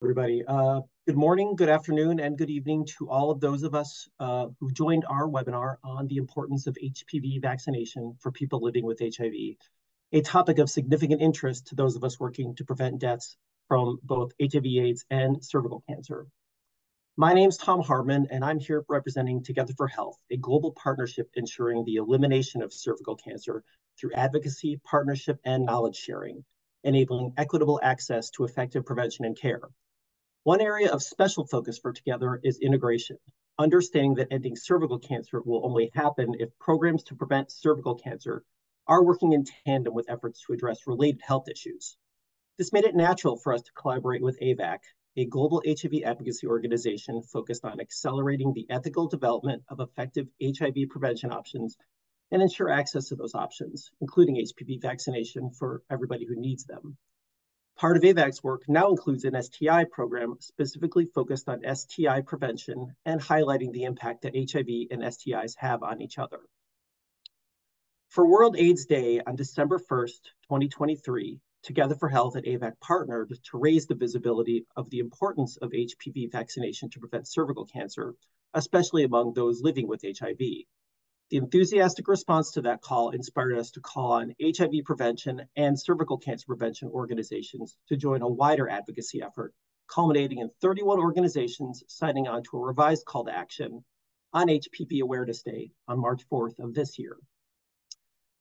Everybody. Good morning, good afternoon, and good evening to all of those of us who joined our webinar on the importance of HPV vaccination for people living with HIV, a topic of significant interest to those of us working to prevent deaths from both HIV/AIDS and cervical cancer. My name is Tom Harmon, and I'm here representing Together for Health, a global partnership ensuring the elimination of cervical cancer through advocacy, partnership, and knowledge sharing, enabling equitable access to effective prevention and care. One area of special focus for Together is integration, understanding that ending cervical cancer will only happen if programs to prevent cervical cancer are working in tandem with efforts to address related health issues. This made it natural for us to collaborate with AVAC, a global HIV advocacy organization focused on accelerating the ethical development of effective HIV prevention options and ensure access to those options, including HPV vaccination for everybody who needs them. Part of AVAC's work now includes an STI program specifically focused on STI prevention and highlighting the impact that HIV and STIs have on each other. For World AIDS Day on December 1st, 2023, Together for Health and AVAC partnered to raise the visibility of the importance of HPV vaccination to prevent cervical cancer, especially among those living with HIV. The enthusiastic response to that call inspired us to call on HIV prevention and cervical cancer prevention organizations to join a wider advocacy effort, culminating in 31 organizations signing on to a revised call to action on HPV Awareness Day on March 4th of this year.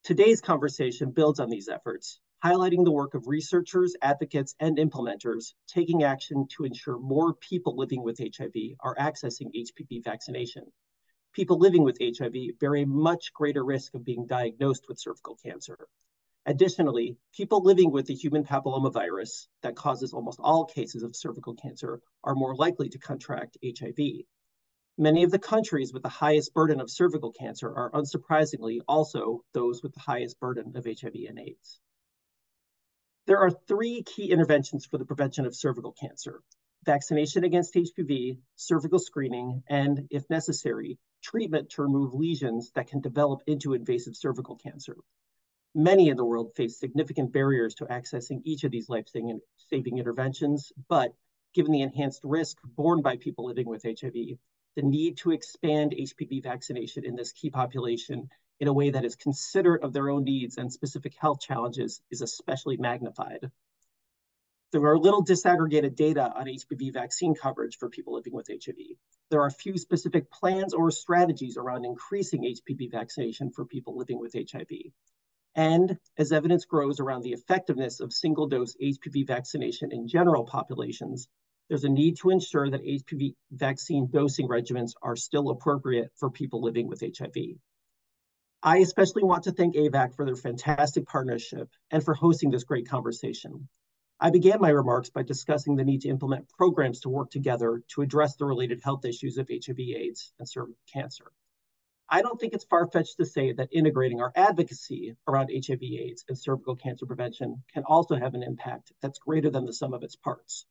Today's conversation builds on these efforts, highlighting the work of researchers, advocates, and implementers taking action to ensure more people living with HIV are accessing HPV vaccination. People living with HIV bear a much greater risk of being diagnosed with cervical cancer. Additionally, people living with the human papillomavirus that causes almost all cases of cervical cancer are more likely to contract HIV. Many of the countries with the highest burden of cervical cancer are unsurprisingly also those with the highest burden of HIV and AIDS. There are three key interventions for the prevention of cervical cancer: vaccination against HPV, cervical screening, and, if necessary, treatment to remove lesions that can develop into invasive cervical cancer. Many in the world face significant barriers to accessing each of these life-saving interventions, but given the enhanced risk borne by people living with HIV, the need to expand HPV vaccination in this key population in a way that is considerate of their own needs and specific health challenges is especially magnified. There are little disaggregated data on HPV vaccine coverage for people living with HIV. There are few specific plans or strategies around increasing HPV vaccination for people living with HIV. And as evidence grows around the effectiveness of single-dose HPV vaccination in general populations, there's a need to ensure that HPV vaccine dosing regimens are still appropriate for people living with HIV. I especially want to thank AVAC for their fantastic partnership and for hosting this great conversation. I began my remarks by discussing the need to implement programs to work together to address the related health issues of HIV/AIDS and cervical cancer. I don't think it's far-fetched to say that integrating our advocacy around HIV/AIDS and cervical cancer prevention can also have an impact that's greater than the sum of its parts.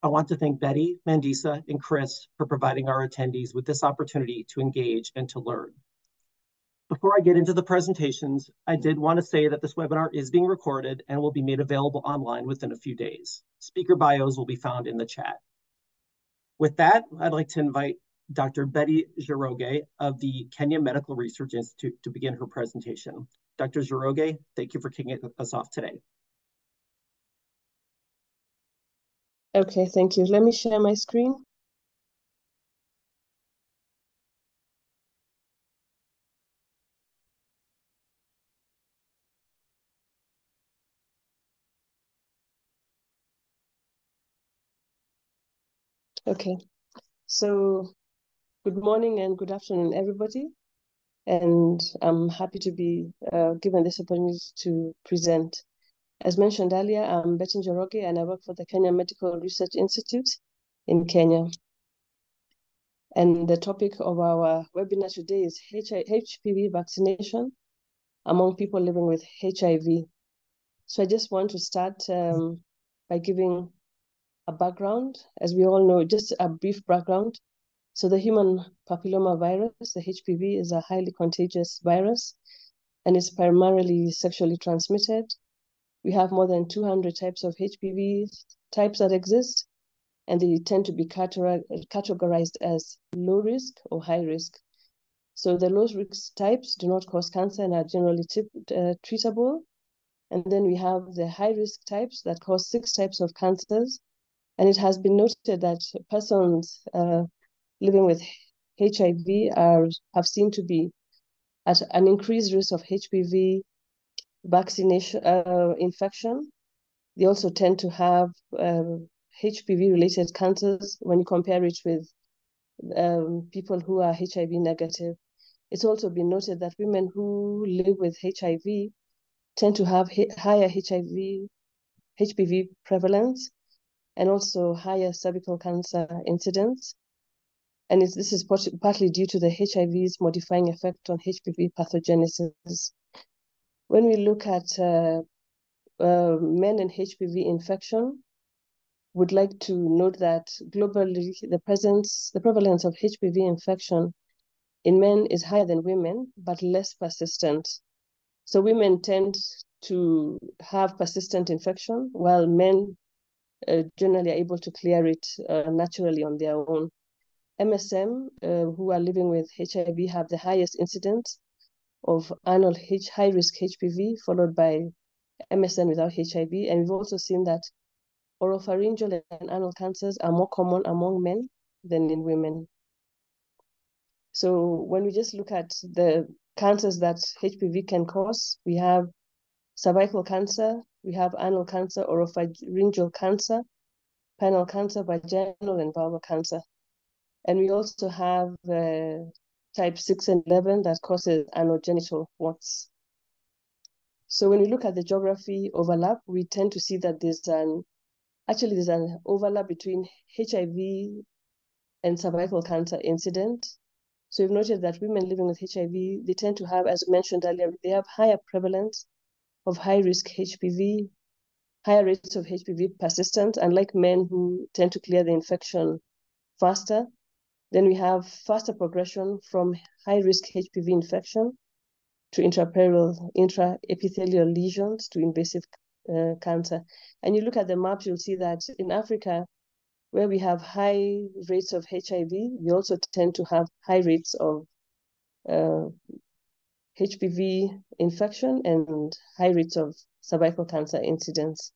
I want to thank Betty, Mandisa, and Chris for providing our attendees with this opportunity to engage and to learn. Before I get into the presentations, I did want to say that this webinar is being recorded and will be made available online within a few days. Speaker bios will be found in the chat. With that, I'd like to invite Dr. Betty Njoroge of the Kenya Medical Research Institute to begin her presentation. Dr. Njoroge, thank you for kicking us off today. Okay, thank you. Let me share my screen. Okay, so good morning and good afternoon, everybody. And I'm happy to be given this opportunity to present. As mentioned earlier, I'm Betty Njoroge and I work for the Kenya Medical Research Institute in Kenya. And the topic of our webinar today is HPV vaccination among people living with HIV. So I just want to start by giving a background. As we all know, just a brief background. So the human papillomavirus, the HPV, is a highly contagious virus and it's primarily sexually transmitted. We have more than 200 types of HPV types that exist. and they tend to be categorized as low risk or high risk. So the low risk types do not cause cancer and are generally treatable. And then we have the high risk types that cause 6 types of cancers. And it has been noted that persons living with HIV have seen to be at an increased risk of HPV vaccination infection. They also tend to have HPV-related cancers when you compare it with people who are HIV negative. It's also been noted that women who live with HIV tend to have higher HPV prevalence and also higher cervical cancer incidence. And this is partly due to the HIV's modifying effect on HPV pathogenesis. When we look at men and HPV infection, would like to note that globally, the prevalence of HPV infection in men is higher than women, but less persistent. So women tend to have persistent infection, while men generally are able to clear it naturally on their own. MSM, who are living with HIV, have the highest incidence of annual high-risk HPV, followed by MSM without HIV. And we've also seen that oropharyngeal and anal cancers are more common among men than in women. So when we just look at the cancers that HPV can cause, we have cervical cancer, we have anal cancer, oropharyngeal cancer, penile cancer, vaginal and vulvar cancer. And we also have type 6 and 11 that causes anogenital warts. So when we look at the geography overlap, we tend to see that there's an overlap between HIV and cervical cancer incident. So we've noted that women living with HIV, they tend to have, as mentioned earlier, they have higher prevalence of high-risk HPV, higher rates of HPV persistence, unlike men who tend to clear the infection faster. Then we have faster progression from high-risk HPV infection to intraepithelial lesions to invasive cancer. And you look at the maps, you'll see that in Africa, where we have high rates of HIV, we also tend to have high rates of HPV infection and high rates of cervical cancer incidence.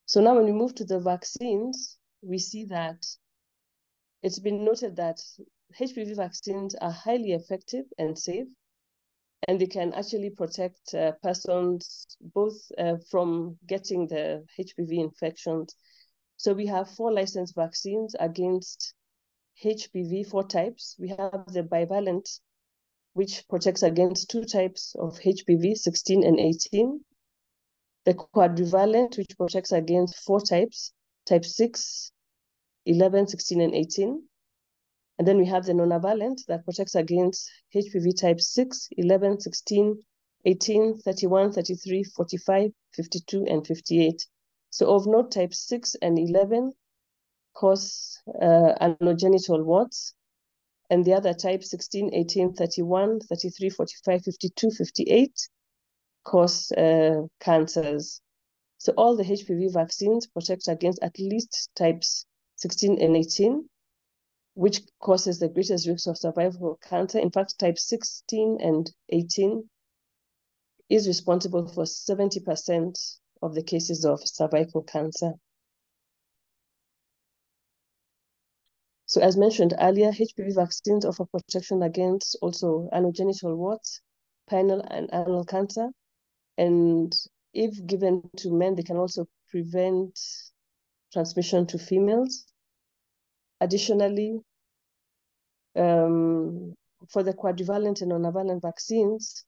So now when we move to the vaccines, we see that it's been noted that HPV vaccines are highly effective and safe, and they can actually protect persons both from getting the HPV infections. So we have 4 licensed vaccines against HPV, 4 types. We have the bivalent, which protects against 2 types of HPV, 16 and 18. The quadrivalent, which protects against 4 types, type 6, 11, 16, and 18. And then we have the nonavalent that protects against HPV type 6, 11, 16, 18, 31, 33, 45, 52, and 58. So of note, type 6 and 11 cause anogenital warts, and the other type 16, 18, 31, 33, 45, 52, 58 cause cancers. So all the HPV vaccines protect against at least types 16 and 18, which causes the greatest risk of cervical cancer. In fact, type 16 and 18 is responsible for 70% of the cases of cervical cancer. So as mentioned earlier, HPV vaccines offer protection against also anogenital warts, penile and anal cancer. And if given to men, they can also prevent transmission to females. Additionally, for the quadrivalent and nonavalent vaccines,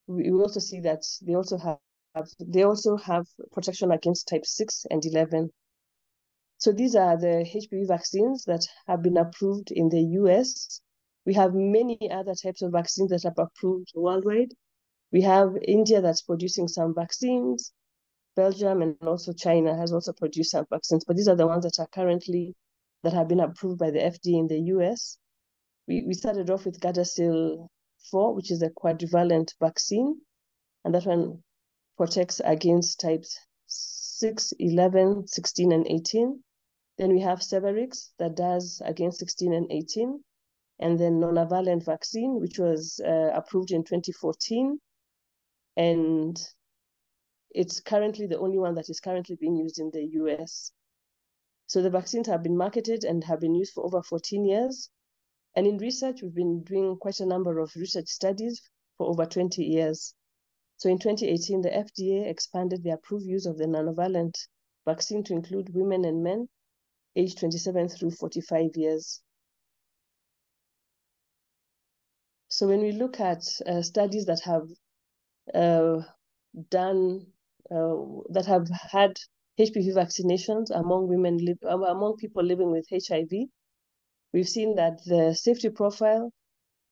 we also see that they also have protection against type 6 and 11. So these are the HPV vaccines that have been approved in the US. We have many other types of vaccines that are approved worldwide. We have India that's producing some vaccines. Belgium and also China has also produced some vaccines, but these are the ones that have been approved by the FDA in the US. We started off with Gardasil 4, which is a quadrivalent vaccine, and that one protects against types 6, 11, 16, and 18. Then we have Cervarix that does against 16 and 18. And then nonavalent vaccine, which was approved in 2014. And it's currently the only one that is currently being used in the US. So the vaccines have been marketed and have been used for over 14 years. And in research, we've been doing quite a number of research studies for over 20 years. So in 2018, the FDA expanded the approved use of the nanovalent vaccine to include women and men aged 27 through 45 years. So when we look at studies that have that have had HPV vaccinations among people living with HIV, we've seen that the safety profile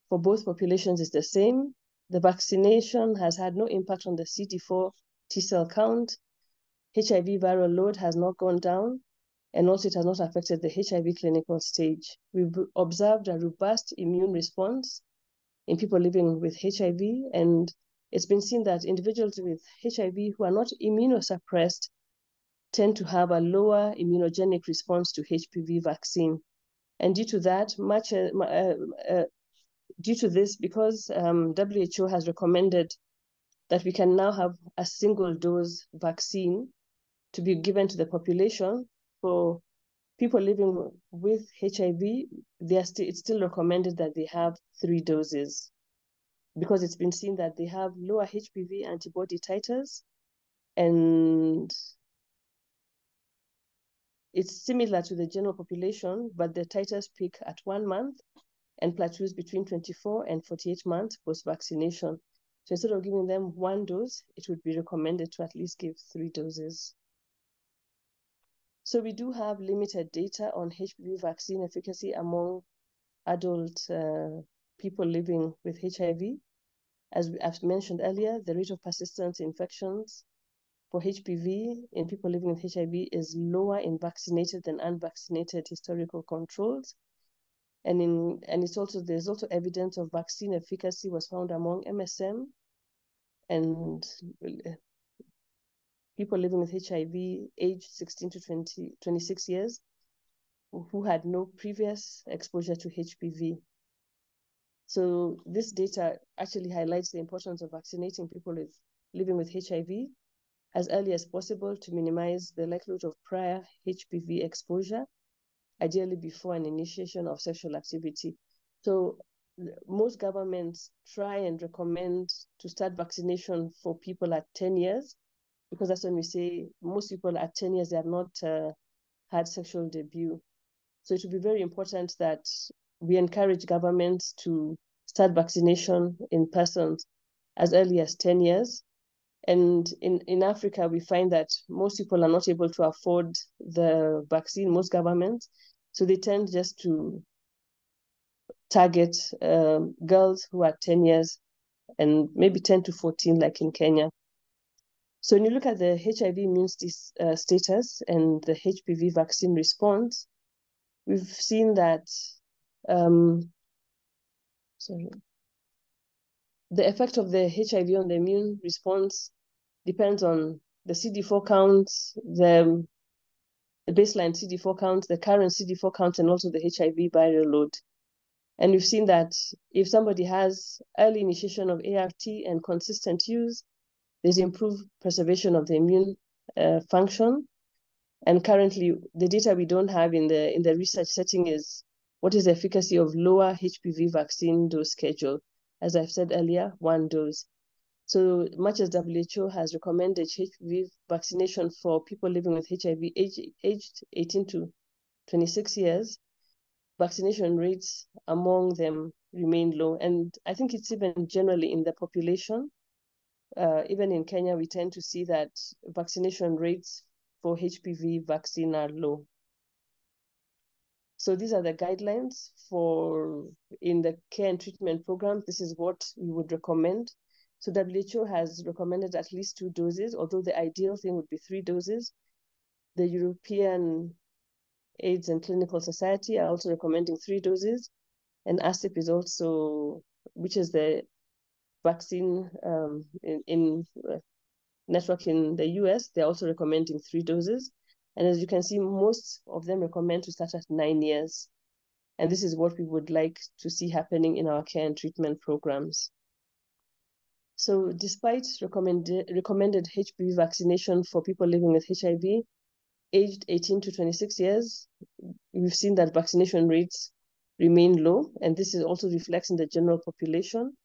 for both populations is the same. The vaccination has had no impact on the CD4 T cell count. HIV viral load has not gone down, and also it has not affected the HIV clinical stage. We've observed a robust immune response in people living with HIV, and it's been seen that individuals with HIV who are not immunosuppressed tend to have a lower immunogenic response to HPV vaccine. And due to that, due to this, because WHO has recommended that we can now have a single dose vaccine to be given to the population for people living with HIV, it's still recommended that they have 3 doses, because it's been seen that they have lower HPV antibody titers, and it's similar to the general population, but the titers peak at 1 month and plateaus between 24 and 48 months post-vaccination. So instead of giving them 1 dose, it would be recommended to at least give 3 doses. So we do have limited data on HPV vaccine efficacy among adult people living with HIV. As I've mentioned earlier, the rate of persistent infections for HPV in people living with HIV is lower in vaccinated than unvaccinated historical controls. And there's also evidence of vaccine efficacy was found among MSM and people living with HIV aged 16 to 26 years who had no previous exposure to HPV. So this data actually highlights the importance of vaccinating people living with HIV as early as possible to minimize the likelihood of prior HPV exposure, ideally before an initiation of sexual activity. So most governments try and recommend to start vaccination for people at 10 years, because that's when we say most people at 10 years, they have not had sexual debut. So it would be very important that we encourage governments to start vaccination in persons as early as 10 years. And in Africa, we find that most people are not able to afford the vaccine, most governments. So they tend just to target girls who are 10 years and maybe 10 to 14, like in Kenya. So when you look at the HIV immune status and the HPV vaccine response, we've seen that the effect of the HIV on the immune response depends on the CD4 counts, the baseline CD4 count, the current CD4 count, and also the HIV viral load. And we've seen that if somebody has early initiation of ART and consistent use, there's improved preservation of the immune function. And currently, the data we don't have in the research setting is what is the efficacy of lower HPV vaccine dose schedule. As I've said earlier, 1 dose. So much as WHO has recommended HPV vaccination for people living with HIV aged 18 to 26 years, vaccination rates among them remain low. And I think it's even generally in the population. Even in Kenya, we tend to see that vaccination rates for HPV vaccine are low. So these are the guidelines in the care and treatment program. This is what we would recommend. So WHO has recommended at least 2 doses, although the ideal thing would be 3 doses. The European AIDS and Clinical Society are also recommending 3 doses. And ASIP is also, which is the vaccine network in the US, they're also recommending 3 doses. And as you can see, most of them recommend to start at 9 years. And this is what we would like to see happening in our care and treatment programs. So despite recommended HPV vaccination for people living with HIV, aged 18 to 26 years, we've seen that vaccination rates remain low, and this is also reflects in the general population.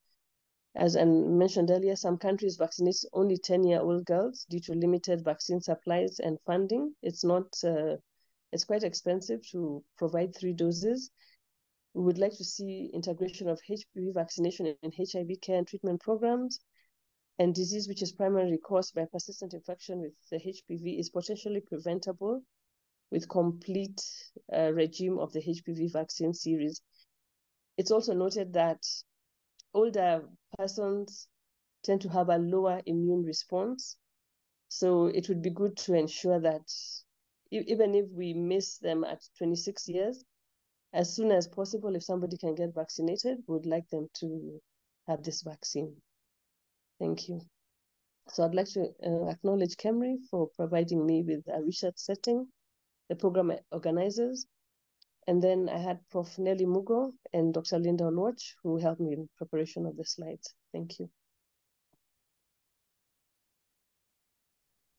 As I mentioned earlier, some countries vaccinate only 10-year-old girls due to limited vaccine supplies and funding. It's quite expensive to provide 3 doses. We would like to see integration of HPV vaccination in HIV care and treatment programs. And disease which is primarily caused by persistent infection with the HPV is potentially preventable with complete regime of the HPV vaccine series. It's also noted that older persons tend to have a lower immune response. So it would be good to ensure that even if we miss them at 26 years, as soon as possible, if somebody can get vaccinated, we would like them to have this vaccine. Thank you. So I'd like to acknowledge KEMRI for providing me with a research setting, the program organizers, and then I had Prof. Nelly Mugo and Dr. Linda Olwach who helped me in preparation of the slides. Thank you.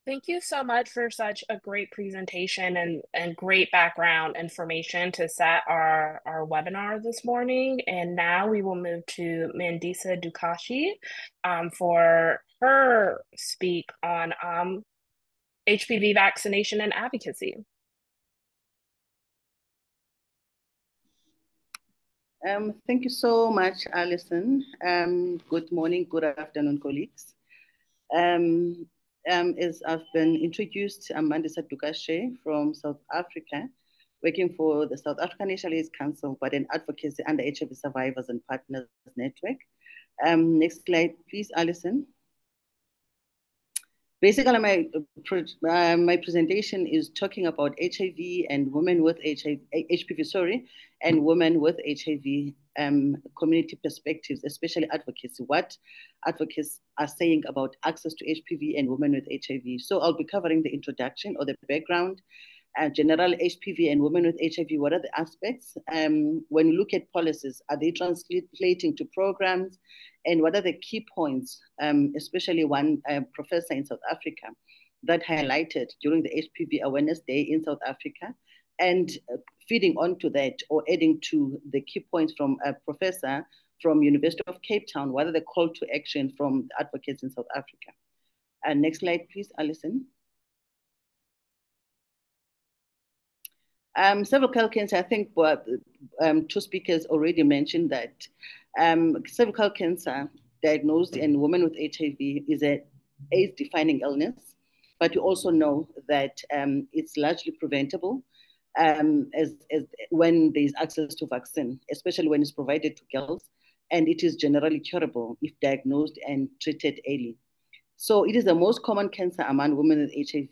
Thank you so much for such a great presentation and great background information to set our webinar this morning. And now we will move to Mandisa Dukashe for her speak on HPV vaccination and advocacy. Thank you so much, Alison. Good morning, good afternoon, colleagues. As I've been introduced, I'm Mandisa Dukashe from South Africa, working for the South African HIV Council, but an advocacy under HIV Survivors and Partners Network. Next slide, please, Alison. Basically, my presentation is talking about HIV and women with HPV, and women with HIV community perspectives, especially advocacy, what advocates are saying about access to HPV and women with HIV. So I'll be covering the introduction or the background, general HPV and women with HIV, what are the aspects? When you look at policies, are they translating to programs? And what are the key points, especially one professor in South Africa that highlighted during the HPV Awareness Day in South Africa, and feeding onto that or adding to the key points from a professor from University of Cape Town, what are the call to action from the advocates in South Africa? Next slide, please, Alison. Cervical cancer, I think two speakers already mentioned that cervical cancer diagnosed in women with HIV is an AIDS-defining illness, but you also know that it's largely preventable as when there's access to vaccine, especially when it's provided to girls, and it is generally curable if diagnosed and treated early. So it is the most common cancer among women with HIV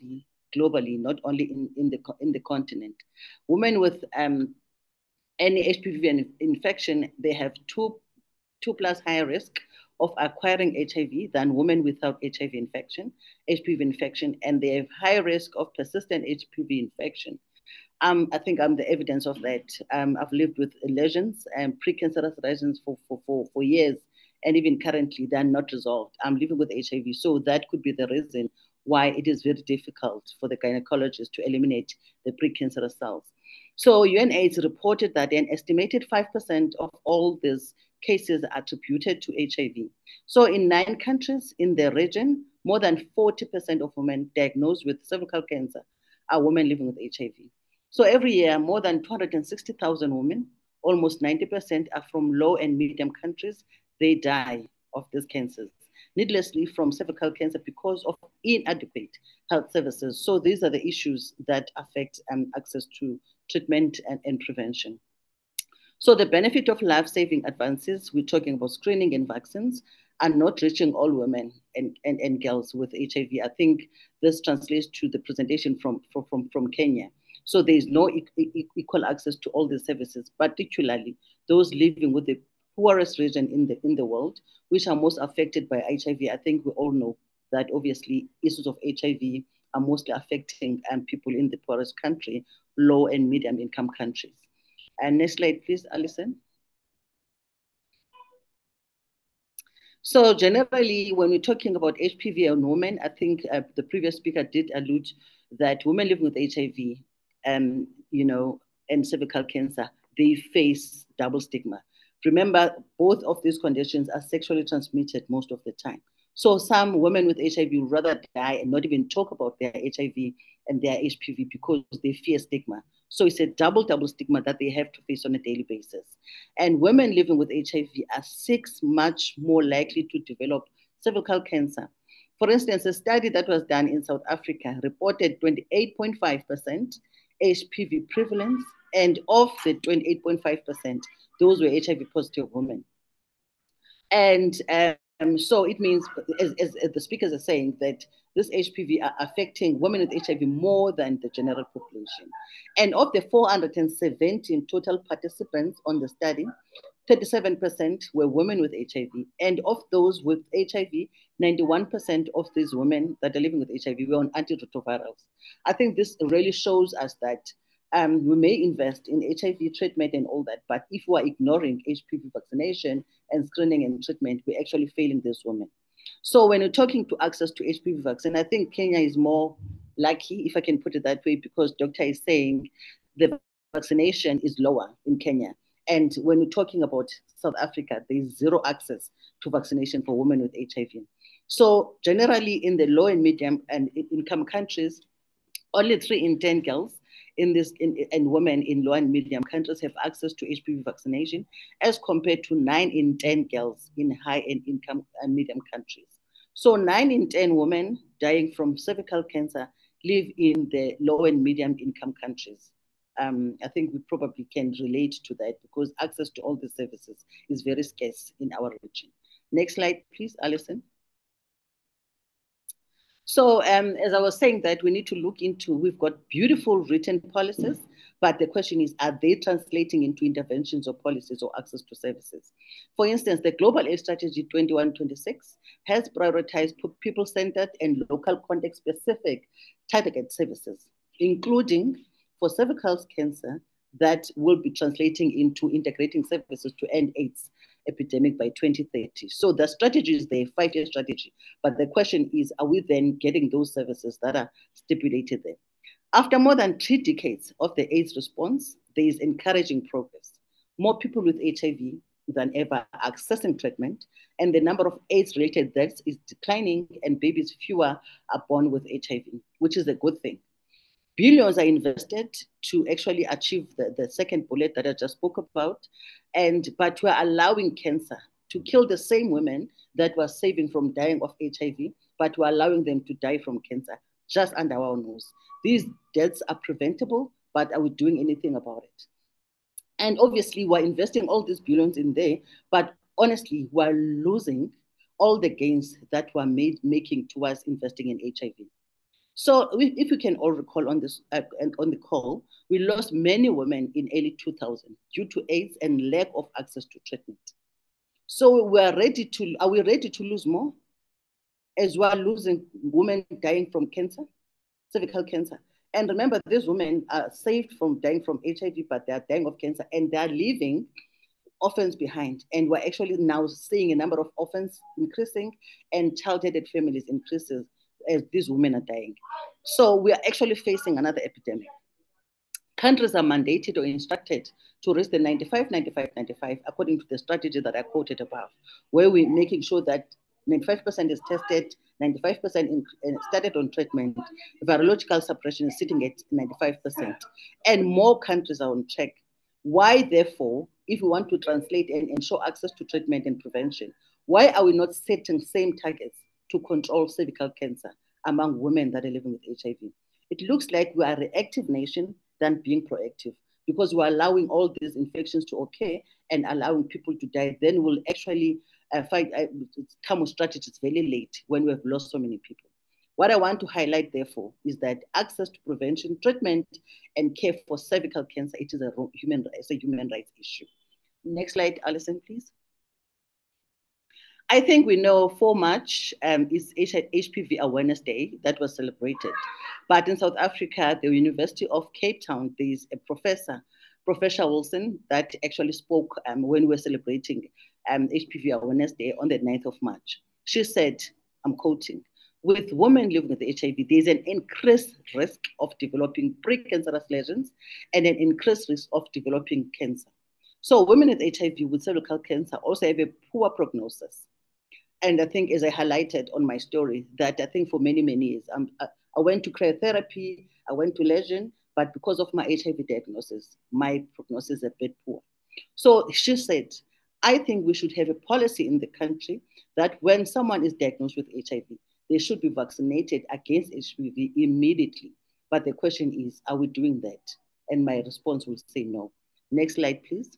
globally, not only in the continent. Women with any HPV infection, they have two plus higher risk of acquiring HIV than women without HIV infection, HPV infection, and they have high risk of persistent HPV infection. I think I'm the evidence of that. I've lived with lesions and precancerous lesions for years, and even currently they're not resolved. I'm living with HIV, so that could be the reason why it is very difficult for the gynecologist to eliminate the precancerous cells. So UNAIDS reported that an estimated 5% of all these cases are attributed to HIV. So in 9 countries in the region, more than 40% of women diagnosed with cervical cancer are women living with HIV. So every year, more than 260,000 women, almost 90% are from low and medium countries, they die of these cancers, needlessly from cervical cancer because of inadequate health services. So these are the issues that affect access to treatment and prevention. So the benefit of life-saving advances, we're talking about screening and vaccines, are not reaching all women and girls with HIV. I think this translates to the presentation from Kenya. So there is no equal access to all the services, particularly those living with the poorest region in the world, which are most affected by HIV. I think we all know that obviously issues of HIV are mostly affecting people in the poorest country, low and medium income countries. And next slide, please, Alison. So generally, when we're talking about HPV on women, I think the previous speaker did allude that women living with HIV, you know, and cervical cancer, they face double stigma. Remember, both of these conditions are sexually transmitted most of the time. So some women with HIV would rather die and not even talk about their HIV and their HPV because they fear stigma. So it's a double stigma that they have to face on a daily basis. And women living with HIV are much more likely to develop cervical cancer. For instance, a study that was done in South Africa reported 28.5% HPV prevalence, and of the 28.5%, those were HIV positive women. And so it means, as the speakers are saying, that this HPV are affecting women with HIV more than the general population. And of the 417 total participants on the study, 37% were women with HIV. And of those with HIV, 91% of these women that are living with HIV were on antiretrovirals. I think this really shows us that we may invest in HIV treatment and all that, but if we are ignoring HPV vaccination and screening and treatment, we're actually failing these women. So when you're talking to access to HPV vaccine, I think Kenya is more lucky, if I can put it that way, because Doctor is saying the vaccination is lower in Kenya. And when we're talking about South Africa, there's zero access to vaccination for women with HIV. So generally in the low and medium and income countries, only 3 in 10 girls and women in low and medium countries have access to HPV vaccination, as compared to 9 in 10 girls in high and income and medium countries. So 9 in 10 women dying from cervical cancer live in the low and medium income countries. I think we probably can relate to that because access to all the services is very scarce in our region. Next slide, please, Alison. So as I was saying that we need to look into, we've got beautiful written policies, but the question is, are they translating into interventions or policies or access to services? For instance, the Global AIDS Strategy 2126 has prioritized people-centered and local context-specific targeted services, including for cervical cancer that will be translating into integrating services to end AIDS epidemic by 2030. So the strategy is the 5-year strategy, but the question is, are we then getting those services that are stipulated there? After more than 3 decades of the AIDS response, there is encouraging progress. More people with HIV than ever are accessing treatment, and the number of AIDS-related deaths is declining, and babies fewer are born with HIV, which is a good thing. Billions are invested to actually achieve the second bullet that I just spoke about, but we're allowing cancer to kill the same women that were saving from dying of HIV, but we're allowing them to die from cancer just under our nose. These deaths are preventable, but are we doing anything about it? And obviously, we're investing all these billions in there, but honestly, we're losing all the gains that we're making towards investing in HIV. So if we can all recall on this on the call, we lost many women in early 2000 due to AIDS and lack of access to treatment. So are we ready to lose more? As well, losing women dying from cancer, cervical cancer. And remember, these women are saved from dying from HIV, but they are dying of cancer, and they are leaving orphans behind. And we're actually now seeing a number of orphans increasing and child-headed families increases as these women are dying. So we are actually facing another epidemic. Countries are mandated or instructed to reach the 95-95-95 according to the strategy that I quoted above, where we're making sure that 95% is tested, 95% started on treatment, virological suppression is sitting at 95%, and more countries are on track. Why, therefore, if we want to translate and ensure access to treatment and prevention, why are we not setting same targets to control cervical cancer among women that are living with HIV? It looks like we are a reactive nation than being proactive, because we're allowing all these infections to occur and allowing people to die. Then we'll actually come with strategies very late when we have lost so many people. What I want to highlight, therefore, is that access to prevention, treatment, and care for cervical cancer, it is a human rights issue. Next slide, Alison, please. I think we know 4 March is HPV Awareness Day that was celebrated. But in South Africa, the University of Cape Town, there is a professor, Professor Wilson, that actually spoke when we were celebrating HPV Awareness Day on the 9th of March. She said, I'm quoting, with women living with HIV, there's an increased risk of developing precancerous lesions and an increased risk of developing cancer. So women with HIV with cervical cancer also have a poor prognosis. And I think, as I highlighted on my story, that I think for many, many years, I went to cryotherapy, I went to lesion, but because of my HIV diagnosis, my prognosis is a bit poor. So she said, I think we should have a policy in the country that when someone is diagnosed with HIV, they should be vaccinated against HPV immediately. But the question is, are we doing that? And my response will say no. Next slide, please.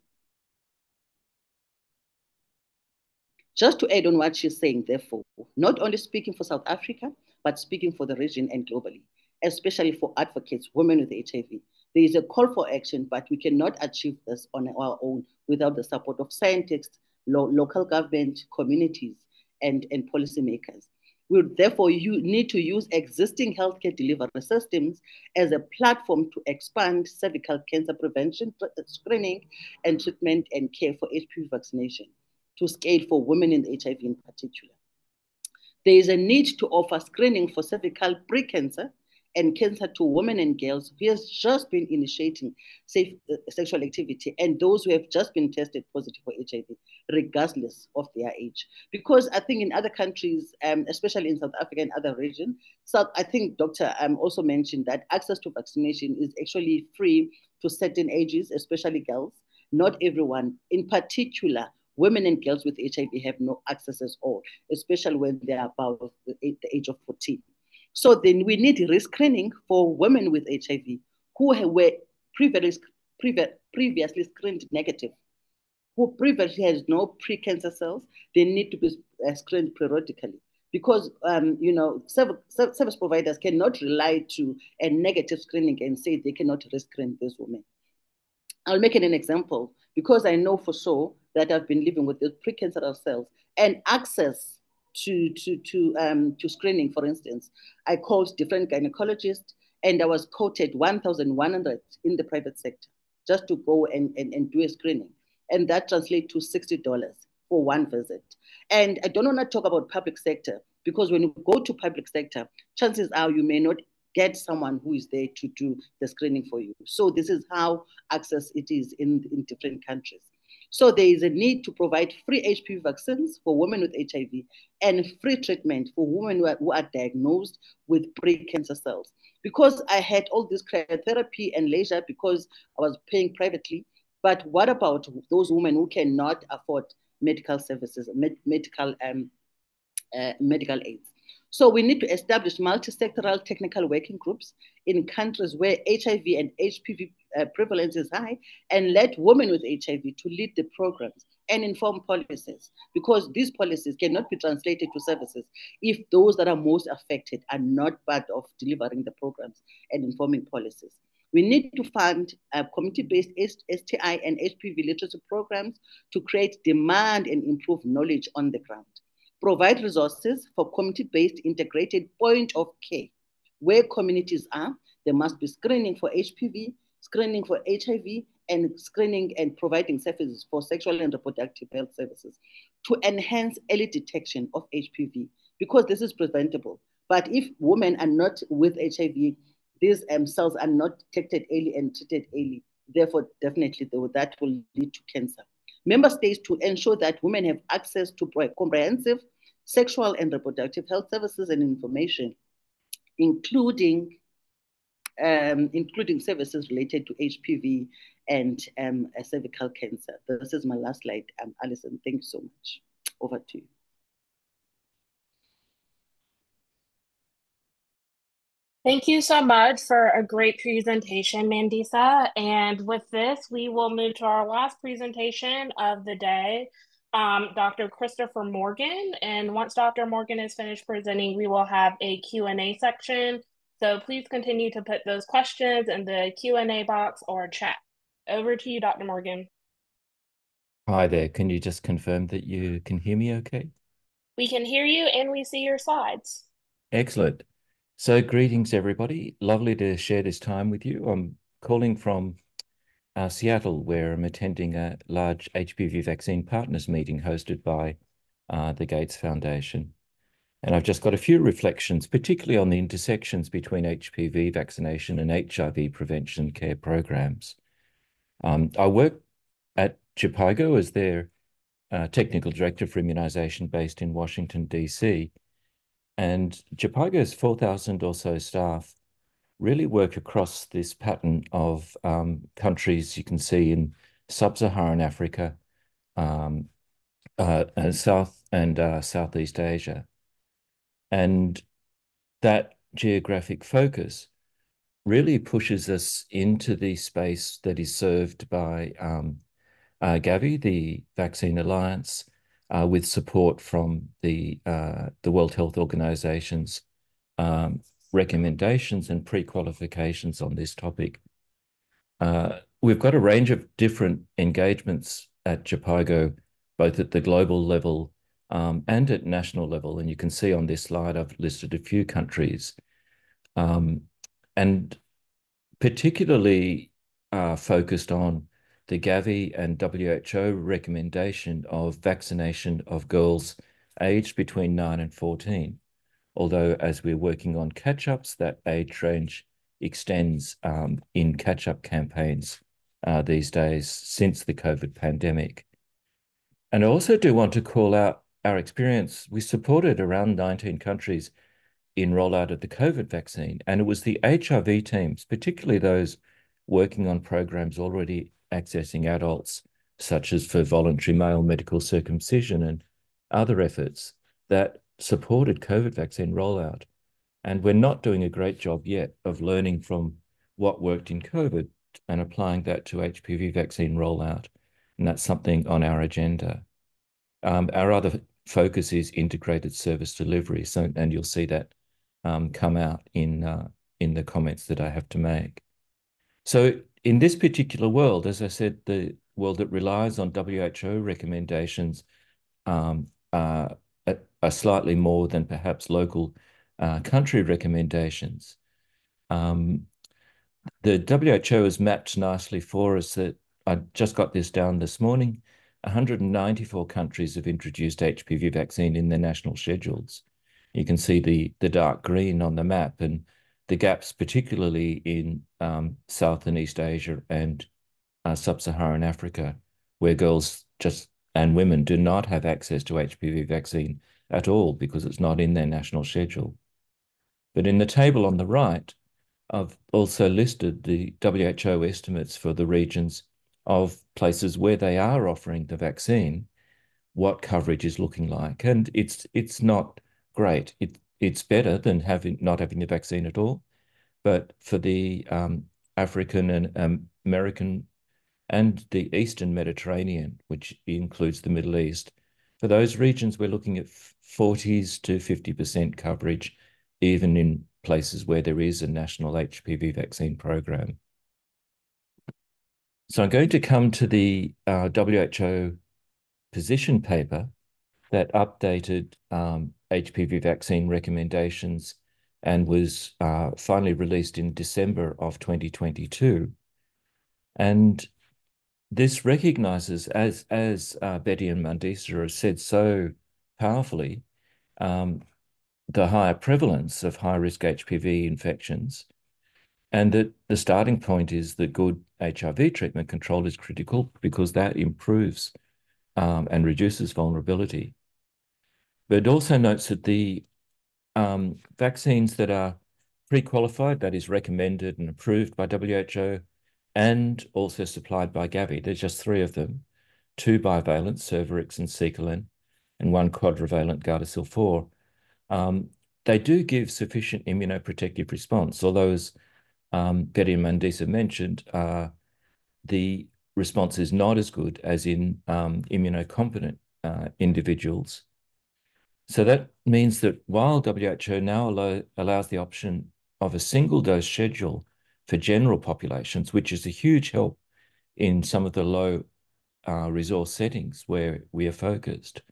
Just to add on what she's saying, therefore, not only speaking for South Africa, but speaking for the region and globally, especially for advocates, women with HIV. There is a call for action, but we cannot achieve this on our own without the support of scientists, local government, communities, and policymakers. We therefore need to use existing healthcare delivery systems as a platform to expand cervical cancer prevention, screening, and treatment and care for HPV vaccination to scale for women in HIV in particular. There is a need to offer screening for cervical precancer and cancer to women and girls who have just been initiating safe sexual activity and those who have just been tested positive for HIV, regardless of their age. Because I think in other countries, especially in South Africa and other regions, I think Dr. Also mentioned that access to vaccination is actually free to certain ages, especially girls. Not everyone, in particular, women and girls with HIV have no access at all, especially when they are above the age of 14. So then we need rescreening for women with HIV who were previously screened negative, who previously has no pre-cancer cells. They need to be screened periodically because service providers cannot rely to a negative screening and say they cannot rescreen these women. I'll make it an example because I know for sure that I've been living with the precancerous cells and access to screening. For instance, I called different gynecologists and I was quoted 1,100 in the private sector just to go and do a screening. And that translates to $60 for one visit. And I don't want to talk about public sector because when you go to public sector, chances are you may not get someone who is there to do the screening for you. So this is how access it is in different countries. So there is a need to provide free HPV vaccines for women with HIV and free treatment for women who are diagnosed with pre-cancer cells. Because I had all this cryotherapy and leisure because I was paying privately, but what about those women who cannot afford medical services, medical aids? So we need to establish multi-sectoral technical working groups in countries where HIV and HPV prevalence is high and let women with HIV to lead the programs and inform policies because these policies cannot be translated to services if those that are most affected are not part of delivering the programs and informing policies. We need to fund community-based STI and HPV literacy programs to create demand and improve knowledge on the ground. Provide resources for community-based integrated point of care. Where communities are, there must be screening for HPV, screening for HIV, and screening and providing services for sexual and reproductive health services to enhance early detection of HPV, because this is preventable. But if women are not with HIV, these cells are not detected early and treated early. Therefore, definitely that will lead to cancer. Member states to ensure that women have access to comprehensive sexual and reproductive health services and information, including services related to HPV and cervical cancer. This is my last slide. Alison, thank you so much. Over to you. Thank you so much for a great presentation, Mandisa. And with this, we will move to our last presentation of the day, Dr. Christopher Morgan. And once Dr. Morgan is finished presenting, we will have a Q&A section. So please continue to put those questions in the Q&A box or chat. Over to you, Dr. Morgan. Hi there. Can you just confirm that you can hear me okay? We can hear you and we see your slides. Excellent. So greetings, everybody. Lovely to share this time with you. I'm calling from Seattle, where I'm attending a large HPV vaccine partners meeting hosted by the Gates Foundation. And I've just got a few reflections, particularly on the intersections between HPV vaccination and HIV prevention care programs. I work at Jhpiego as their technical director for immunization based in Washington, D.C. And Jhpiego's 4,000 or so staff really work across this pattern of countries you can see in sub-Saharan Africa, and Southeast Asia. And that geographic focus really pushes us into the space that is served by Gavi, the Vaccine Alliance, with support from the World Health Organization's recommendations and pre-qualifications on this topic. We've got a range of different engagements at Jhpiego, both at the global level and at national level. And you can see on this slide, I've listed a few countries. And particularly focused on the Gavi and WHO recommendation of vaccination of girls aged between 9 and 14. Although as we're working on catch-ups, that age range extends in catch-up campaigns these days since the COVID pandemic. And I also do want to call out our experience. We supported around 19 countries in rollout of the COVID vaccine, and it was the HIV teams, particularly those working on programs already accessing adults, such as for voluntary male medical circumcision and other efforts that supported COVID vaccine rollout. And we're not doing a great job yet of learning from what worked in COVID and applying that to HPV vaccine rollout. And that's something on our agenda. Our other focus is integrated service delivery. So, and you'll see that come out in the comments that I have to make. So in this particular world, as I said, the world that relies on WHO recommendations are slightly more than perhaps local country recommendations. The WHO has mapped nicely for us that I just got this down this morning. 194 countries have introduced HPV vaccine in their national schedules. You can see the dark green on the map, and the gaps particularly in South and East Asia and sub-Saharan Africa, where girls and women do not have access to HPV vaccine at all because it's not in their national schedule. But in the table on the right, I've also listed the WHO estimates for the regions of places where they are offering the vaccine, what coverage is looking like. And it's not great. It's better than not having the vaccine at all. But for the African and American and the Eastern Mediterranean, which includes the Middle East, for those regions, we're looking at 40s to 50% coverage, even in places where there is a national HPV vaccine program. So I'm going to come to the WHO position paper that updated HPV vaccine recommendations and was finally released in December of 2022. And this recognizes, as Betty and Mandisa have said so powerfully, the higher prevalence of high-risk HPV infections, and that the starting point is that good HIV treatment control is critical because that improves and reduces vulnerability. But it also notes that the vaccines that are pre-qualified, that is recommended and approved by WHO, and also supplied by Gavi, there's just 3 of them, 2 bivalent, Cervarix and Sequelin, and 1 quadrivalent Gardasil 4. They do give sufficient immunoprotective response, although as Betty and Mandisa mentioned, the response is not as good as in immunocompetent individuals. So that means that while WHO now allows the option of a single dose schedule for general populations, which is a huge help in some of the low resource settings where we are focused,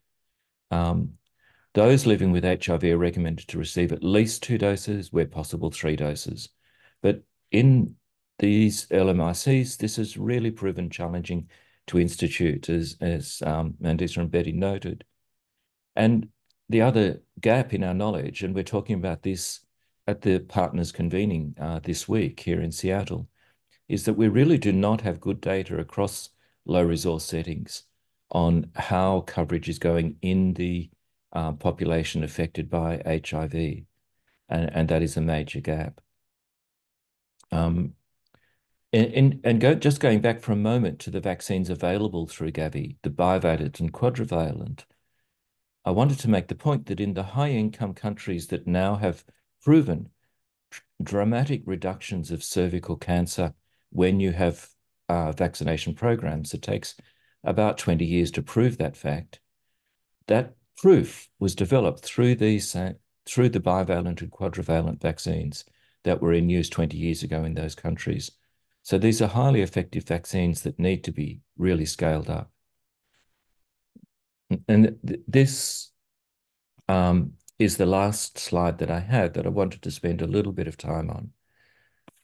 Those living with HIV are recommended to receive at least 2 doses, where possible 3 doses. But in these LMICs, this has really proven challenging to institute, as Mandisa and Betty noted. And the other gap in our knowledge, and we're talking about this at the partners convening this week here in Seattle, is that we really do not have good data across low resource settings on how coverage is going in the population affected by HIV. And that is a major gap. Just going back for a moment to the vaccines available through Gavi, the bivalent and quadrivalent, I wanted to make the point that in the high-income countries that now have proven dramatic reductions of cervical cancer when you have vaccination programs, it takes about 20 years to prove that fact. That proof was developed through the bivalent and quadrivalent vaccines that were in use 20 years ago in those countries. So these are highly effective vaccines that need to be really scaled up. And this is the last slide that I had that I wanted to spend a little bit of time on.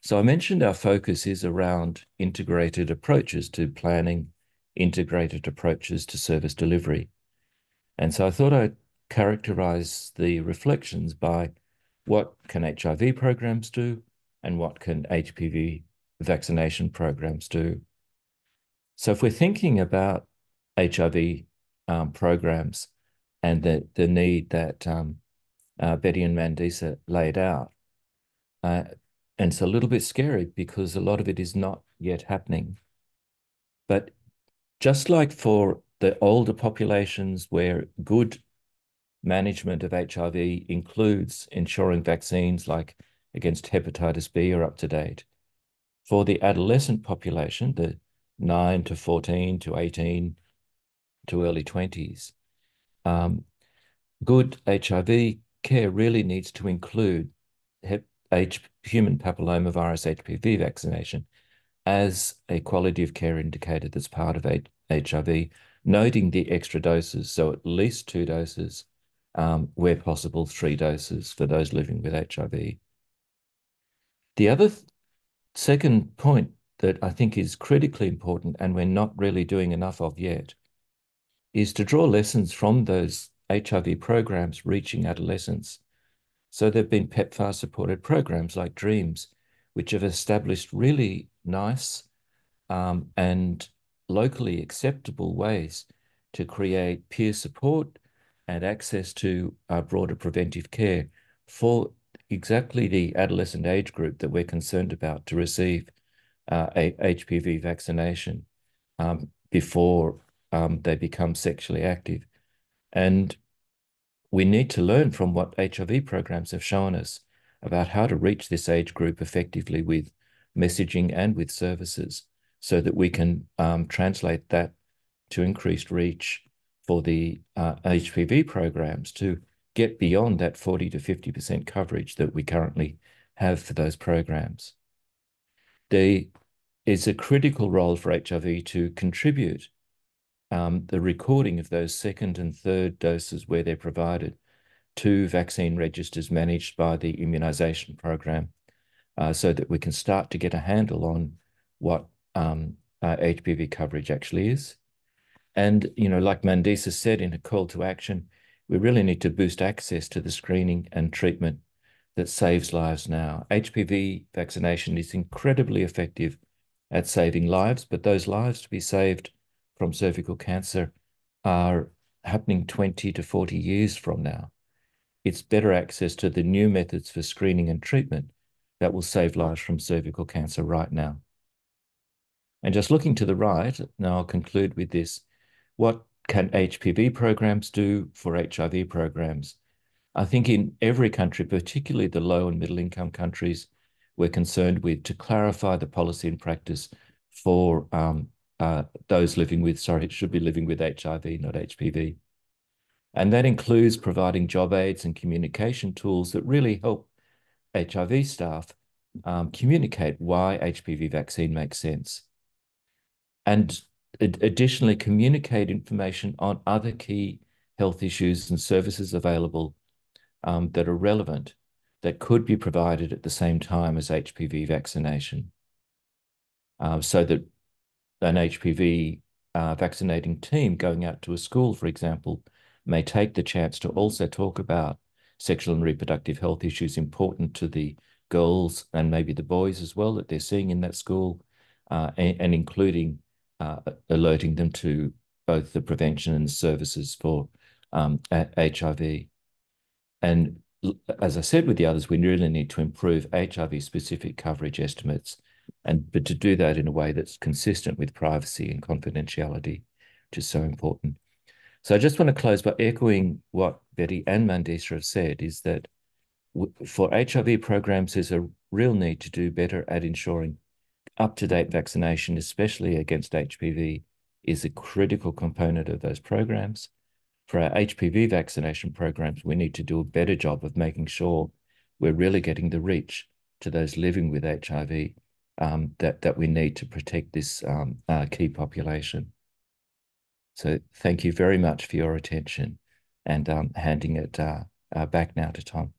So I mentioned our focus is around integrated approaches to planning, integrated approaches to service delivery. And so I thought I'd characterize the reflections by what can HIV programs do and what can HPV vaccination programs do. So if we're thinking about HIV programs and the need that Betty and Mandisa laid out, and it's a little bit scary because a lot of it is not yet happening. But just like for the older populations where good management of HIV includes ensuring vaccines like against hepatitis B are up to date, for the adolescent population, the 9 to 14 to 18 to early 20s, good HIV care really needs to include human papillomavirus HPV vaccination as a quality of care indicator that's part of HIV, noting the extra doses, so at least 2 doses, where possible 3 doses for those living with HIV. The other second point that I think is critically important and we're not really doing enough of yet is to draw lessons from those HIV programs reaching adolescents. So there have been PEPFAR-supported programs like DREAMS, which have established really nice and locally acceptable ways to create peer support and access to broader preventive care for exactly the adolescent age group that we're concerned about to receive a HPV vaccination before they become sexually active. And we need to learn from what HIV programs have shown us about how to reach this age group effectively with messaging and with services so that we can translate that to increased reach for the HPV programs to get beyond that 40 to 50% coverage that we currently have for those programs. There is a critical role for HIV to contribute the recording of those second and third doses where they're provided to vaccine registers managed by the immunization program so that we can start to get a handle on what HPV coverage actually is. And, you know, like Mandisa said in a call to action, we really need to boost access to the screening and treatment that saves lives now. HPV vaccination is incredibly effective at saving lives, but those lives to be saved from cervical cancer are happening 20 to 40 years from now. It's better access to the new methods for screening and treatment that will save lives from cervical cancer right now. And just looking to the right, now I'll conclude with this. What can HPV programs do for HIV programs? I think in every country, particularly the low and middle income countries, we're concerned with to clarify the policy and practice for those living with, sorry, it should be living with HIV, not HPV. And that includes providing job aids and communication tools that really help HIV staff communicate why HPV vaccine makes sense. And additionally, communicate information on other key health issues and services available that are relevant, that could be provided at the same time as HPV vaccination, so that an HPV vaccinating team going out to a school, for example, may take the chance to also talk about sexual and reproductive health issues important to the girls and maybe the boys as well that they're seeing in that school, and including alerting them to both the prevention and services for HIV. And as I said with the others, we really need to improve HIV-specific coverage estimates, but to do that in a way that's consistent with privacy and confidentiality, which is so important. So I just want to close by echoing what Betty and Mandisa have said, is that for HIV programs, there's a real need to do better at ensuring up-to-date vaccination, especially against HPV, is a critical component of those programs. For our HPV vaccination programs, we need to do a better job of making sure we're really getting the reach to those living with HIV that we need to protect this key population. So thank you very much for your attention, and handing it back now to Tom.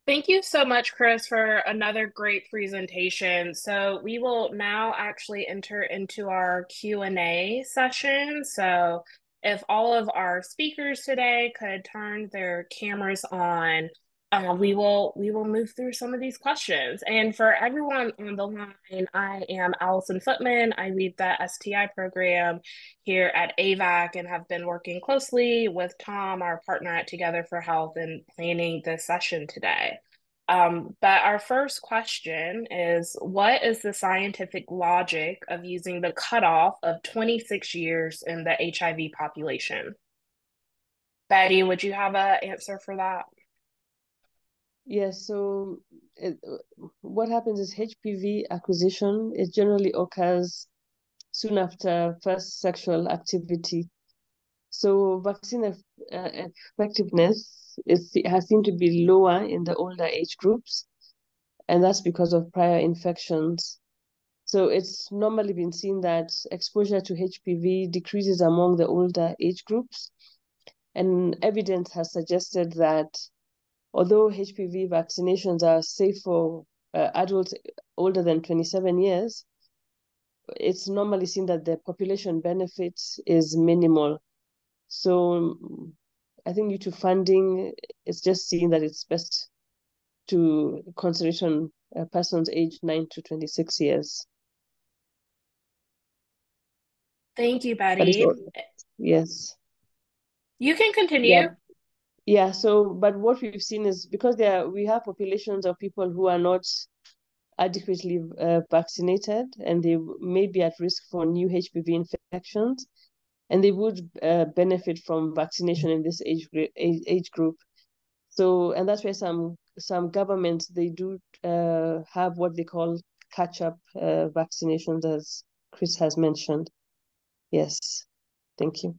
Thank you so much, Chris, for another great presentation. So we will now actually enter into our Q&A session. So if all of our speakers today could turn their cameras on, we will move through some of these questions. And for everyone on the line, I am Allison Footman. I lead the STI program here at AVAC and have been working closely with Tom, our partner at TogetHER Health, in planning this session today. But our first question is, what is the scientific logic of using the cutoff of 26 years in the HIV population? Betty, would you have an answer for that? Yes, so what happens is HPV acquisition, it generally occurs soon after first sexual activity. So vaccine effectiveness has seemed to be lower in the older age groups, and that's because of prior infections. So it's normally been seen that exposure to HPV decreases among the older age groups, and evidence has suggested that although HPV vaccinations are safe for adults older than 27 years, it's normally seen that the population benefit is minimal. So I think due to funding, it's just seen that it's best to concentrate on a person's age 9 to 26 years. Thank you, Betty. Yes. You can continue. Yeah, so, but what we've seen is because we have populations of people who are not adequately vaccinated, and they may be at risk for new HPV infections, and they would benefit from vaccination in this age group. So, and that's why some governments, they do have what they call catch-up vaccinations, as Chris has mentioned. Yes, thank you.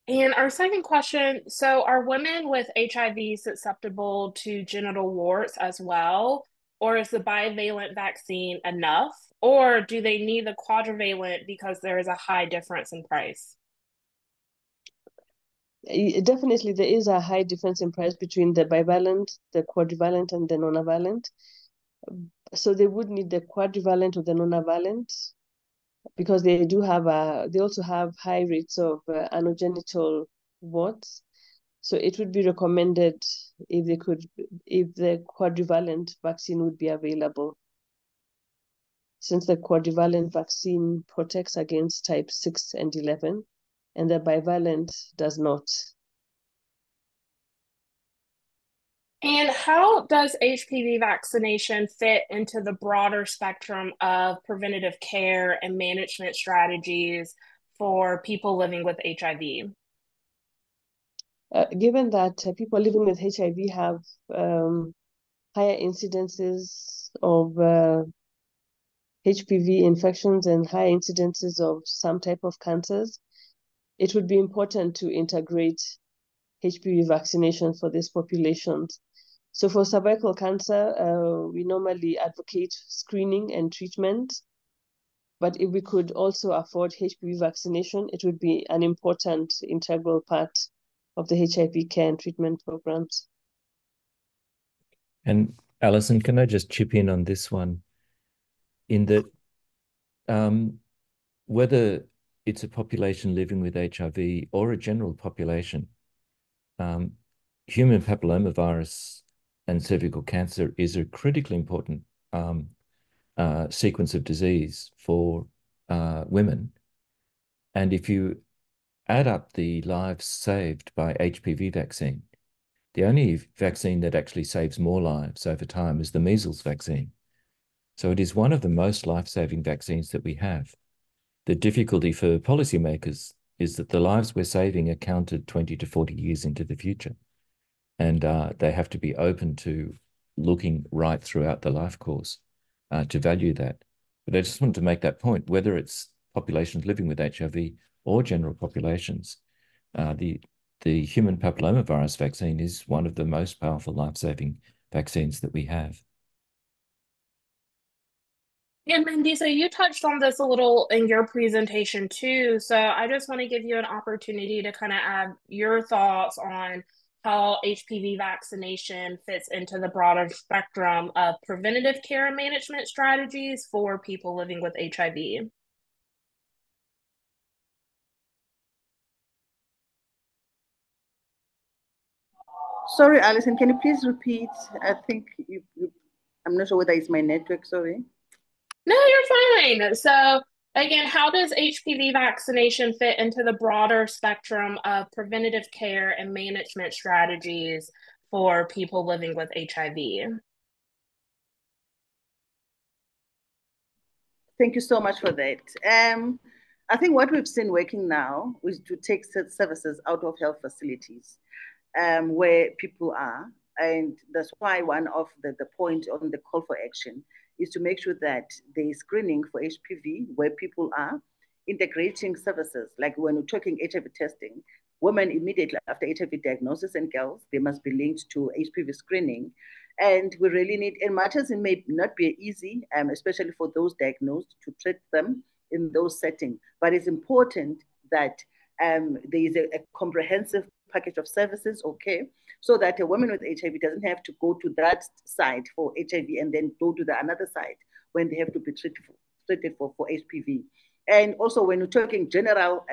And our second question, so are women with HIV susceptible to genital warts as well? Or is the bivalent vaccine enough? Or do they need the quadrivalent because there is a high difference in price? Definitely, there is a high difference in price between the bivalent, the quadrivalent, and the nonavalent. So they would need the quadrivalent or the nonavalent, because they also have high rates of anogenital warts. So it would be recommended if the quadrivalent vaccine would be available, since the quadrivalent vaccine protects against type 6 and 11, and the bivalent does not. And how does HPV vaccination fit into the broader spectrum of preventative care and management strategies for people living with HIV? Given that people living with HIV have higher incidences of HPV infections and high incidences of some type of cancers, it would be important to integrate HPV vaccination for these populations. So for cervical cancer, we normally advocate screening and treatment, But if we could also afford HPV vaccination, it would be an important integral part of the HIV care and treatment programs. And Alison, can I just chip in on this one? In that, whether it's a population living with HIV or a general population, human papillomavirus and cervical cancer is a critically important sequence of disease for women. And if you add up the lives saved by HPV vaccine, the only vaccine that actually saves more lives over time is the measles vaccine. So it is one of the most life-saving vaccines that we have. The difficulty for policymakers is that the lives we're saving are counted 20 to 40 years into the future. And they have to be open to looking right throughout the life course to value that. But I just wanted to make that point, whether it's populations living with HIV or general populations, the human papillomavirus vaccine is one of the most powerful life-saving vaccines that we have. And Mandisa, you touched on this a little in your presentation too. So I just want to give you an opportunity to kind of add your thoughts on how HPV vaccination fits into the broader spectrum of preventative care and management strategies for people living with HIV. Sorry, Alison, can you please repeat? I think I'm not sure whether it's my network, sorry. No, you're fine. So again, how does HPV vaccination fit into the broader spectrum of preventative care and management strategies for people living with HIV? Thank you so much for that. I think what we've seen working now is to take services out of health facilities where people are. And that's why one of the point on the call for action is to make sure that there is screening for HPV where people are, integrating services. Like when we're talking HIV testing, women immediately after HIV diagnosis and girls, they must be linked to HPV screening. And we really need, and much as it may not be easy, especially for those diagnosed, to treat them in those settings. But it's important that there is a comprehensive package of services, okay, so that a woman with HIV doesn't have to go to that side for HIV and then go to the another side when they have to be treated for HPV. And also when we're talking general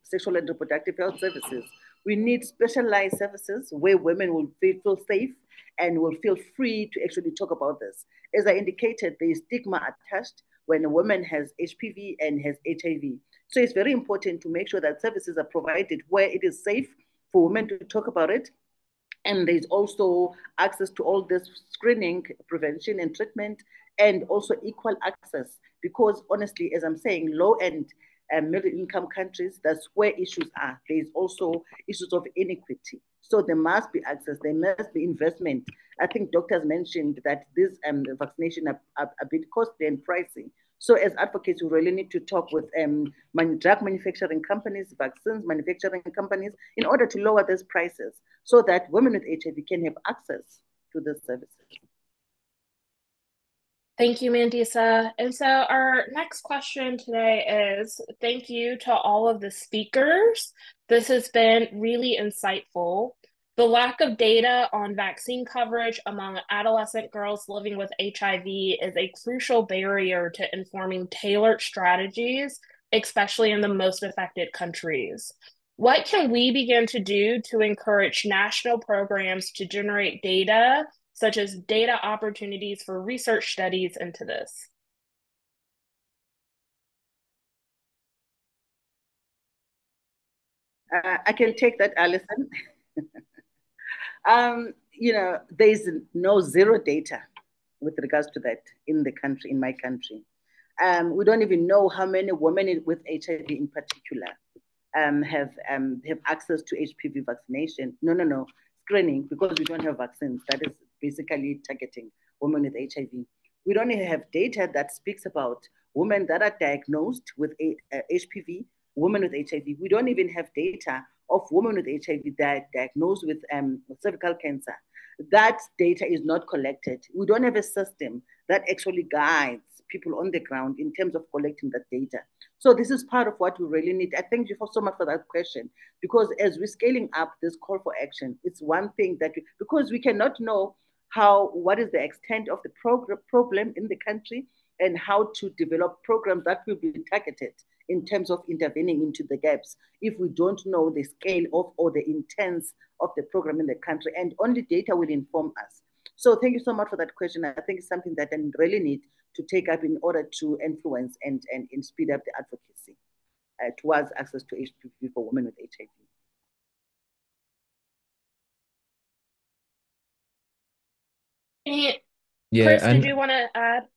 sexual and reproductive health services, we need specialized services where women will feel safe and will feel free to actually talk about this. As I indicated, there is stigma attached when a woman has HPV and has HIV. So it's very important to make sure that services are provided where it is safe for women to talk about it. And there's also access to all this screening, prevention, and treatment, and also equal access. Because honestly, as I'm saying, low and middle-income countries, that's where issues are. There's also issues of inequity. So there must be access, there must be investment. I think doctors mentioned that this vaccination are a bit costly and pricey. So as advocates, we really need to talk with drug manufacturing companies, vaccines manufacturing companies, in order to lower these prices so that women with HIV can have access to these services. Thank you, Mandisa. And so our next question today is, thank you to all of the speakers. This has been really insightful. The lack of data on vaccine coverage among adolescent girls living with HIV is a crucial barrier to informing tailored strategies, especially in the most affected countries. What can we begin to do to encourage national programs to generate data, such as data opportunities for research studies into this? I can take that, Alison. There's no zero data with regards to that in the country, in my country. We don't even know how many women with HIV in particular have access to HPV vaccination. No, screening, because we don't have vaccines. That is basically targeting women with HIV. We don't even have data that speaks about women that are diagnosed with HPV, women with HIV. We don't even have data of women with HIV that are diagnosed with cervical cancer. That data is not collected. We don't have a system that actually guides people on the ground in terms of collecting that data. So this is part of what we really need. I thank you so much for that question, because as we're scaling up this call for action, it's one thing that because we cannot know what is the extent of the problem in the country and how to develop programs that will be targeted in terms of intervening into the gaps if we don't know the scale of or the intents of the program in the country, and only data will inform us. So thank you so much for that question. I think it's something that I really need to take up in order to influence and speed up the advocacy towards access to HPV for women with HIV. Chris, did you want to add?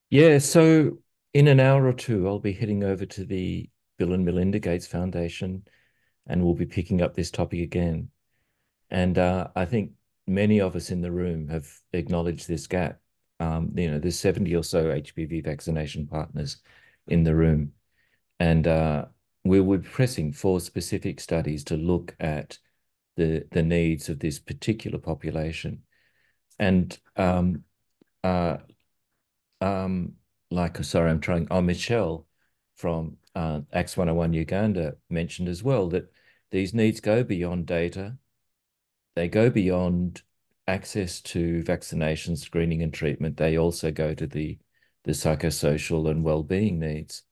Yeah, so in an hour or two, I'll be heading over to the Bill and Melinda Gates Foundation, and we'll be picking up this topic again. And I think many of us in the room have acknowledged this gap. There's 70 or so HPV vaccination partners in the room. And we're pressing for specific studies to look at the needs of this particular population. And Michelle from ACTS 101 Uganda mentioned as well that these needs go beyond data. They go beyond access to vaccination, screening, and treatment. They also go to the psychosocial and well-being needs.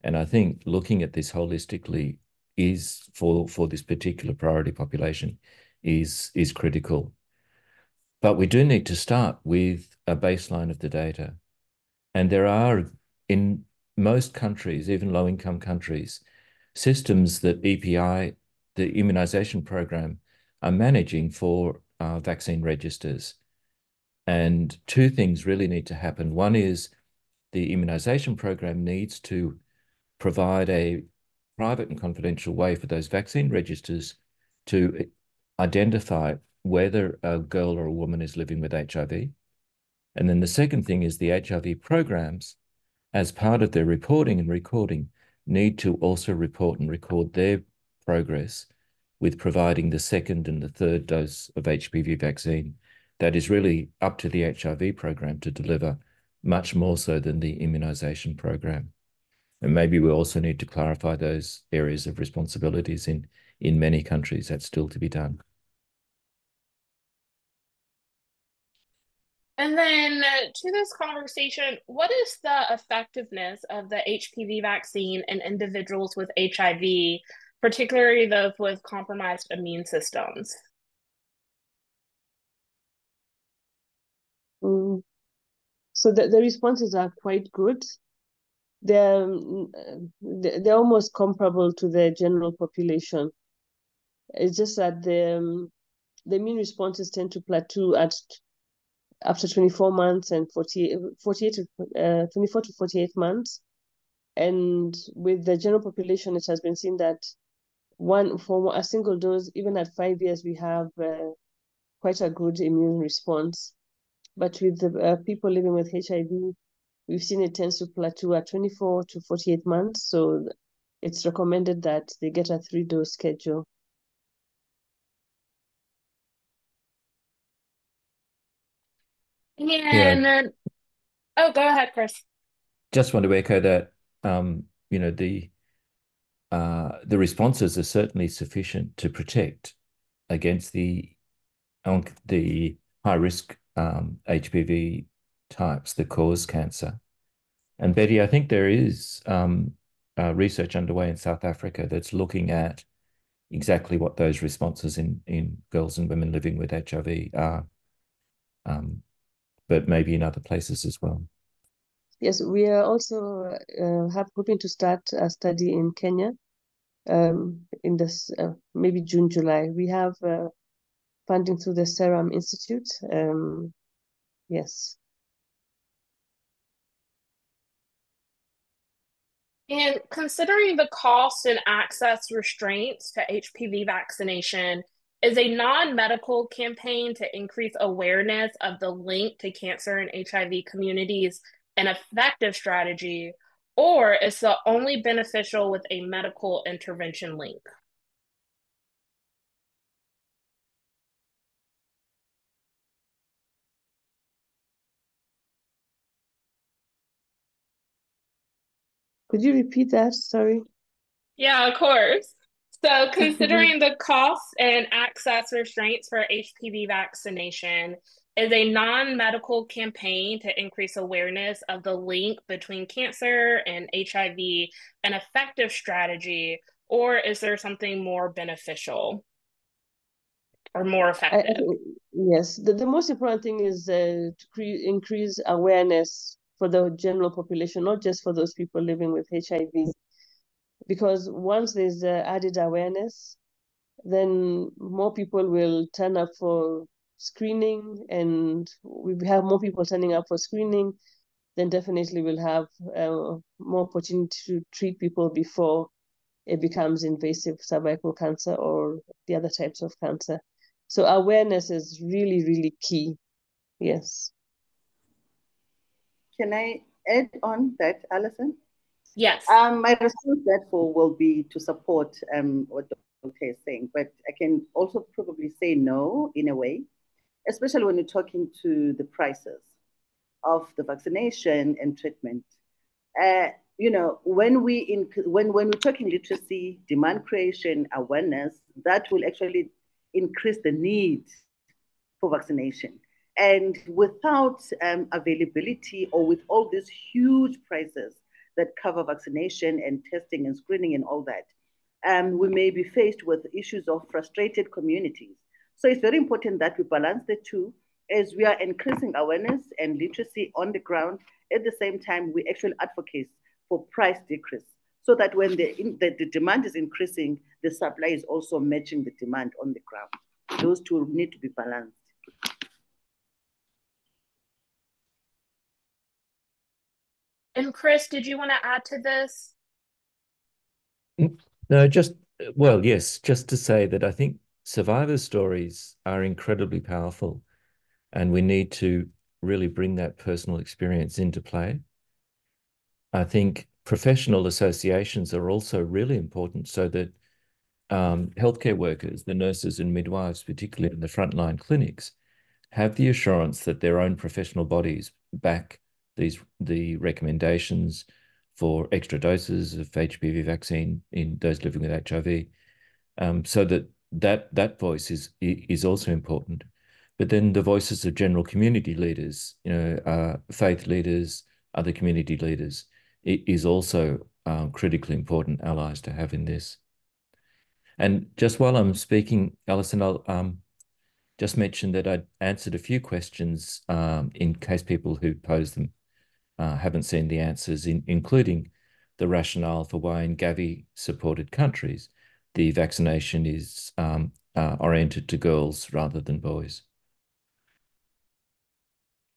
And I think looking at this holistically is for this particular priority population is critical. But we do need to start with a baseline of the data. And there are, in most countries, even low-income countries, systems that EPI, the immunization program, are managing for vaccine registers. And two things really need to happen. One is the immunization program needs to provide a private and confidential way for those vaccine registers to identify whether a girl or a woman is living with HIV. And then the second thing is the HIV programs, as part of their reporting and recording, need to also report and record their progress with providing the second and the third dose of HPV vaccine. That is really up to the HIV program to deliver, much more so than the immunization program. And maybe we also need to clarify those areas of responsibilities in many countries. That's still to be done. And then to this conversation, what is the effectiveness of the HPV vaccine in individuals with HIV, particularly those with compromised immune systems? So the responses are quite good. They're almost comparable to the general population. It's just that the immune responses tend to plateau after 24 months and 24 to 48 months. And with the general population, it has been seen that for a single dose, even at 5 years, we have quite a good immune response. But with the people living with HIV, we've seen it tends to plateau at 24 to 48 months. So it's recommended that they get a 3-dose schedule. And then, oh, go ahead, Chris. Just want to echo that, the responses are certainly sufficient to protect against the high-risk HPV types that cause cancer. And Betty, I think there is research underway in South Africa that's looking at exactly what those responses in girls and women living with HIV are, but maybe in other places as well. Yes, we are also hoping to start a study in Kenya in this maybe June, July. We have funding through the Serum Institute. Yes. And considering the cost and access restraints to HPV vaccination, is a non-medical campaign to increase awareness of the link to cancer and HIV communities an effective strategy, or is it only beneficial with a medical intervention link? Could you repeat that? Sorry. Yeah, of course. So, considering the costs and access restraints for HPV vaccination is a non-medical campaign to increase awareness of the link between cancer and HIV an effective strategy, or is there something more beneficial or more effective? Yes, the most important thing is to increase awareness for the general population, not just for those people living with HIV. Because once there's added awareness, then more people will turn up for screening, and we have more people turning up for screening, then definitely we'll have more opportunity to treat people before it becomes invasive cervical cancer or the other types of cancer. So awareness is really, really key. Yes. Can I add on that, Alison? Yes. My response, therefore, will be to support what Dr. is saying, but I can also probably say no in a way, especially when you're talking to the prices of the vaccination and treatment. You know, when we're talking literacy, demand creation, awareness, that will actually increase the need for vaccination. And without availability, or with all these huge prices that cover vaccination and testing and screening and all that, we may be faced with issues of frustrated communities. So it's very important that we balance the two as we are increasing awareness and literacy on the ground. At the same time, we actually advocate for price decrease, so that when the demand is increasing, the supply is also matching the demand on the ground. Those two need to be balanced. And Chris, did you want to add to this? No, well, yes, just to say that I think survivor stories are incredibly powerful, and we need to really bring that personal experience into play. I think professional associations are also really important, so that healthcare workers, the nurses and midwives, particularly in the frontline clinics, have the assurance that their own professional bodies back the recommendations for extra doses of HPV vaccine in those living with HIV, so that voice is also important. But then the voices of general community leaders, faith leaders, other community leaders, is also critically important allies to have in this. And just while I'm speaking, Alison, I'll just mention that I answered a few questions in case people who posed them haven't seen the answers, including the rationale for why in Gavi-supported countries, the vaccination is oriented to girls rather than boys.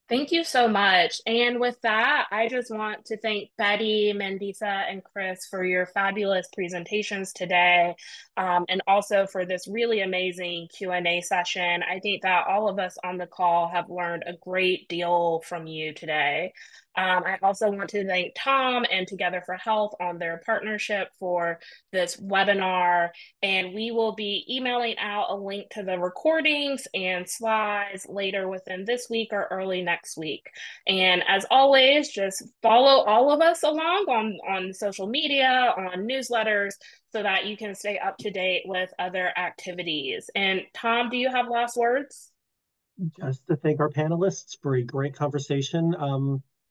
Thank you so much. And with that, I just want to thank Betty, Mandisa, and Chris for your fabulous presentations today, and also for this really amazing Q&A session. I think that all of us on the call have learned a great deal from you today. I also want to thank Tom and Together for Health on their partnership for this webinar. And we will be emailing out a link to the recordings and slides later within this week or early next week. And as always, just follow all of us along on social media, on newsletters, so that you can stay up to date with other activities. And Tom, do you have last words? Just to thank our panelists for a great conversation.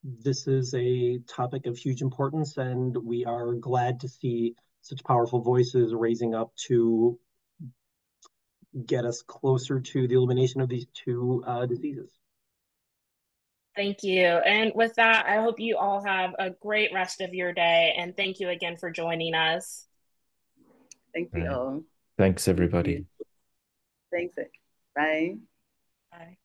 This is a topic of huge importance, and we are glad to see such powerful voices raising up to get us closer to the elimination of these two diseases. Thank you. And with that, I hope you all have a great rest of your day. And thank you again for joining us. Thank you all. Thanks, everybody. Thanks. Bye. Bye.